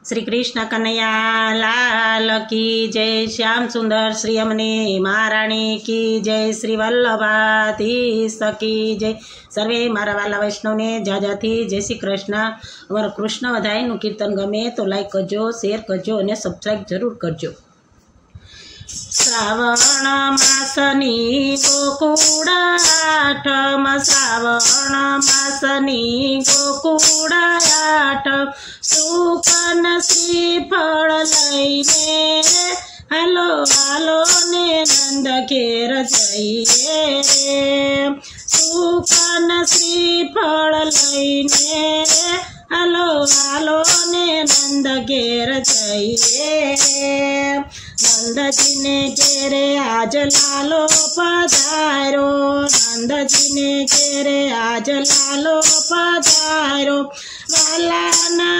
श्री कृष्ण कन्हैया लाल की जय। श्याम सुंदर श्री अमने महाराणी की जय। श्री वल्लभाधीश की जय। सर्वे मारा वाला वैष्णव ने जाजाथी जय श्री कृष्ण। अमर कृष्ण वधाईनु कीर्तन गमे तो लाइक करजो, शेर करजो और सब्सक्राइब जरूर करजो। श्रावण मासनी गोकुळ आठम, श्रावण मासनी गोकुळ आठ, सुकन श्रीफळ लईने हालो हालो ने नंद घेर जइए रे। सुकन श्रीफळ लईने हालो हालो ने नंद घेर जइए रे। नंद जी ने घेरे आज लालो पधारो, नंद जी ने घेरे आज लालो पधारो। वाला ना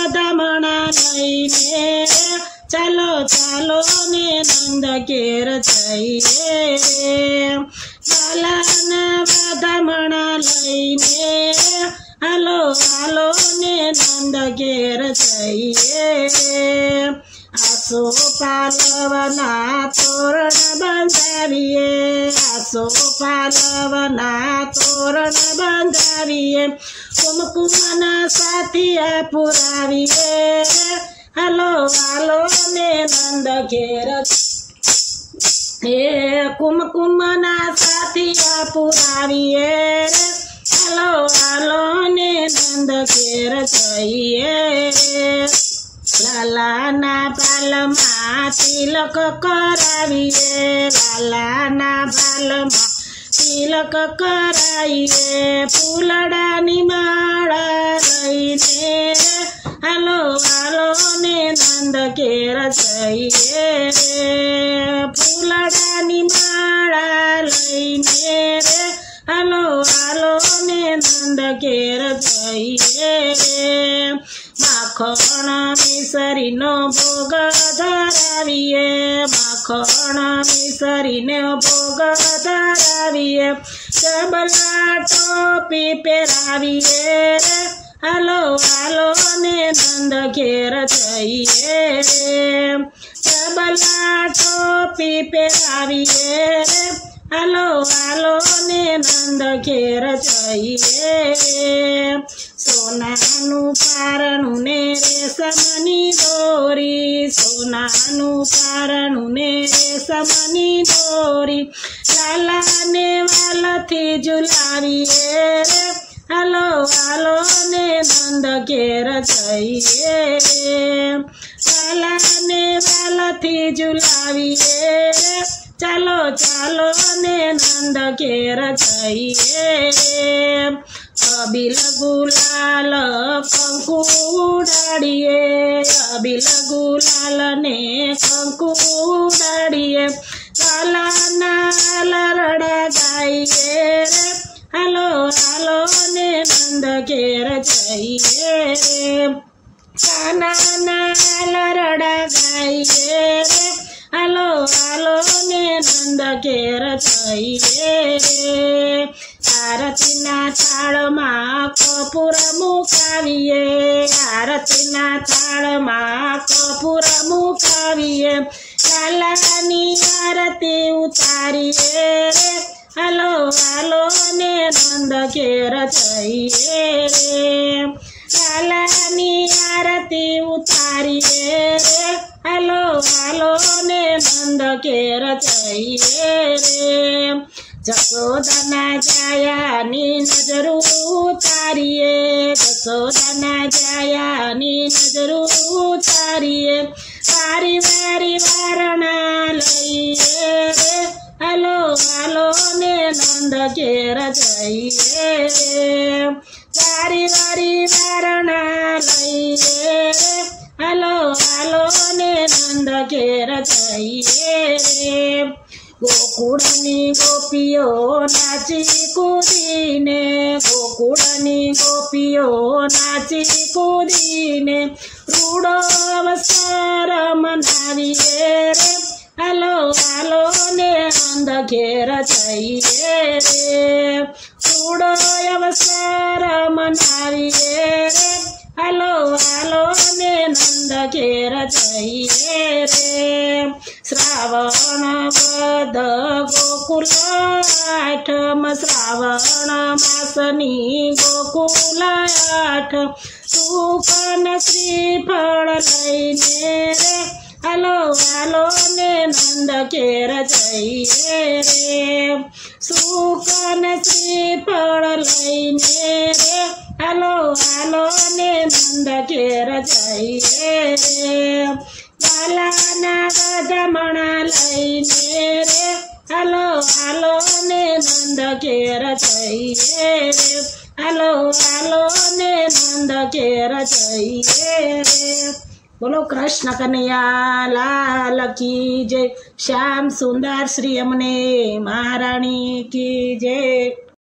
दमणा लईने चलो चलो ने नंद घेर जइए रे। वाला ना दमणा लईने हालो हालो ने नंद घेर जइए रे। आसो पालवना तोरण बंधावीए, आसो पालवना तोरण बंधावीए। कुमकुमना साथिया पुरावीए हालो हालो ने नंद घेर ए। कुमकुमना साथिया पुरावीए हालो हालो ने नंद घेर जइए। लालाना बालमा तिलक कराविए, लालाना बालमा तिलक कराइए। फूलडानी माळा लईने हालो हालो ने नंद घेर जइए रे। फूलडानी माळा लईने रे हालो हालो ने नंद घेर जइए रे। माखण मिसरीनो भोग धरावीए, माखण मिसरीनो भोग धरावीए। डबला टोपी पेरावीए हालो हालो ने नंद घेर जइए रे। डबला टोपी पेरावीए हालो हालो ने नंद घेर जइए रे। सोनानु पारणु ने रेशमनी दोरी, सोनानु पारणु ने रेशमनी दोरी। लाला ने वालथी झुलावीए हालो हालो ने नंद घेर जइए रे। लाला ने वालथी झुलावीए चलो चलो ने नंद घेर जइए रे। अबिल गुलाल कंकु उडाड़िए, अबिल गुलाल ने कंकु उडाड़िए। काला नाल रड़ा गाइए हालो हालो ने नंद घेर जइए रे। काना नाल रड़ा गाइए हालो हालो ने नंद घेर जइए रे। आरतीना थाळमा कपूर मुकावीए, आरतीना थाळमा कपूर मुकावीए। लालानी आरती उतारीए हालो हालो ने नंद घेर जइए रे। लालानी आरती उतारीए हालो हालो ने नंद घेर जइए रे। जसोदाना जायानी नजर उतारिए, जसोदाना जायानी नजर उतारिए। वारी वारी वारणा लईए हालो हालो ने नंद घेर जइए रे। वारी वारी वारणा लईए हालो हालो ने नंद घेर जइए रे। गोकुळनी गोपियो नाची कूदीने, गोकुळनी गोपियो नाची कूदीने। रूडो अवसर मनावीए रे हालो हालो ने नंद घेर जइए रे। रूडो अवसर मनावीए रे हालो हालो ने नंद નંદ ઘેર જઈએ રે શ્રાવણ વદ ગોકુલ આઠમ શ્રાવણ માસની ગોકુલ આઠમ સુકન શ્રીફળ લઈને રે હાલો હાલો ને નંદ ઘેર જઈએ રે સુકન શ્રીફળ લઈને રે હાલો હાલો ને નંદ ઘેર જઈએ રે લાલાના ગધમણા લઈને રે હાલો હાલો ને નંદ ઘેર જઈએ રે હાલો હાલો ને નંદ ઘેર જઈએ રે બોલો કૃષ્ણ કનૈયા લાલ કી જય શ્યામ સુંદર શ્રી અમને મહારાણી કી જય।